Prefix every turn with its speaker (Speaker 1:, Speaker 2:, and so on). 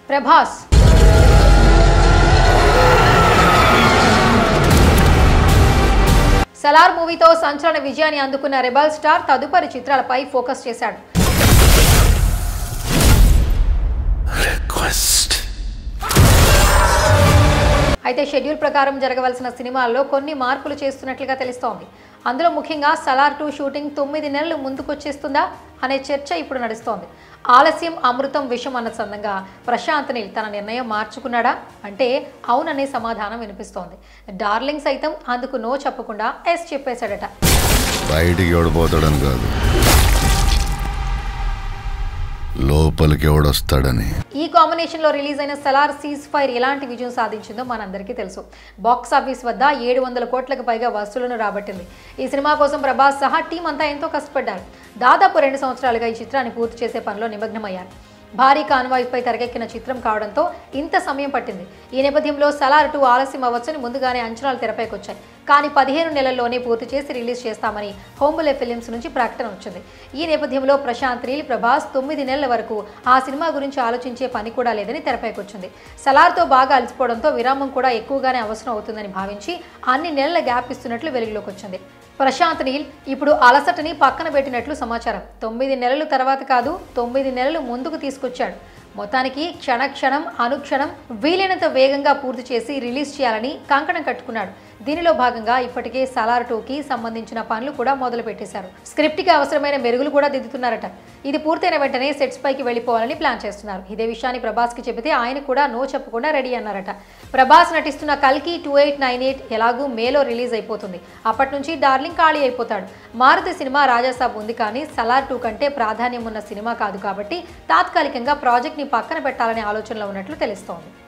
Speaker 1: ప్రభాస్ సలార్ మూవీతో సంచలన విజయాన్ని అందుకున్న రెబల్ స్టార్ తదుపరి చిత్రాలపై ఫోకస్ చేశాడు. అయితే షెడ్యూల్ ప్రకారం జరగవలసిన సినిమాల్లో కొన్ని మార్పులు చేస్తున్నట్లుగా తెలుస్తోంది. అందులో ముఖ్యంగా సలార్ 2 షూటింగ్ 9 నెలలు ముందుకొచ్చేస్తుందా అనే చర్చ ఇప్పుడు నడుస్తోంది. ఆలస్యం అమృతం విషం అన్న సందంగా ప్రశాంత్ నీల్ తన నిర్ణయం మార్చుకున్నాడా అంటే అవుననే సమాధానం వినిపిస్తోంది. డార్లింగ్ సైతం అందుకు నో చెప్పకుండా ఎస్ చెప్పేశాడట.
Speaker 2: బయటికి ఎవడిపోతాడని కాదు, లోపలికి ఎవడొస్తాడని.
Speaker 1: ఈ కాంబినేషన్ లో రిలీజ్ అయిన సలార్ సీజ్ ఫైర్ ఎలాంటి విజయం సాధించిందో మనందరికీ తెలుసు. బాక్స్ ఆఫీస్ వద్ద 700 కోట్లకు పైగా వసూళ్లను రాబట్టింది. ఈ సినిమా కోసం ప్రభాస్ సహా టీం అంతా ఎంతో కష్టపడ్డారు. దాదాపు 2 సంవత్సరాలుగా ఈ చిత్రాన్ని పూర్తి చేసే పనిలో నిమగ్నమయ్యారు. భారీ కాన్వాయ్పై తెరకెక్కిన చిత్రం కావడంతో ఇంత సమయం పట్టింది. ఈ నేపథ్యంలో సలార్ 2 ఆలస్యం అవ్వచ్చని ముందుగానే అంచనాలు తెరపైకొచ్చాయి. కానీ 15 నెలల్లోనే పూర్తి చేసి రిలీజ్ చేస్తామని హోంబులే ఫిలిమ్స్ నుంచి ప్రకటన వచ్చింది. ఈ నేపథ్యంలో ప్రశాంత్ నీల్, ప్రభాస్ 9 నెలల వరకు ఆ సినిమా గురించి ఆలోచించే పని కూడా లేదని తెరపైకొచ్చింది. సలార్తో బాగా అలసిపోవడంతో విరామం కూడా ఎక్కువగానే అవసరం అవుతుందని భావించి అన్ని నెలల గ్యాప్ ఇస్తున్నట్లు వెలుగులోకి వచ్చింది. ప్రశాంత్ నీల్ ఇప్పుడు అలసటని పక్కన పెట్టినట్లు సమాచారం. 9 నెలల తర్వాత కాదు, 9 నెలలు ముందుకు తీసుకొచ్చాడు. మొత్తానికి క్షణక్షణం అనుక్షణం వీలైనంత వేగంగా పూర్తి చేసి రిలీజ్ చేయాలని కంకణం కట్టుకున్నాడు. దీనిలో భాగంగా ఇప్పటికే సలార్ 2కి సంబంధించిన పనులు కూడా మొదలు పెట్టేశారు. స్క్రిప్ట్కి అవసరమైన మెరుగులు కూడా దిద్దుతున్నారట. ఇది పూర్తయిన వెంటనే సెట్స్ పైకి వెళ్లిపోవాలని ప్లాన్ చేస్తున్నారు. ఇదే విషయాన్ని ప్రభాస్కి చెబితే ఆయన కూడా నో చెప్పకుండా రెడీ అన్నారట. ప్రభాస్ నటిస్తున్న కల్కి 2898 ఎలాగూ మేలో రిలీజ్ అయిపోతుంది. అప్పటి నుంచి డార్లింగ్ ఖాళీ అయిపోతాడు. మారుతి సినిమా రాజాసాబ్ ఉంది, కానీ సలార్ 2 కంటే ప్రాధాన్యం ఉన్న సినిమా కాదు కాబట్టి తాత్కాలికంగా ప్రాజెక్ట్ని పక్కన పెట్టాలనే ఆలోచనలో ఉన్నట్లు తెలుస్తోంది.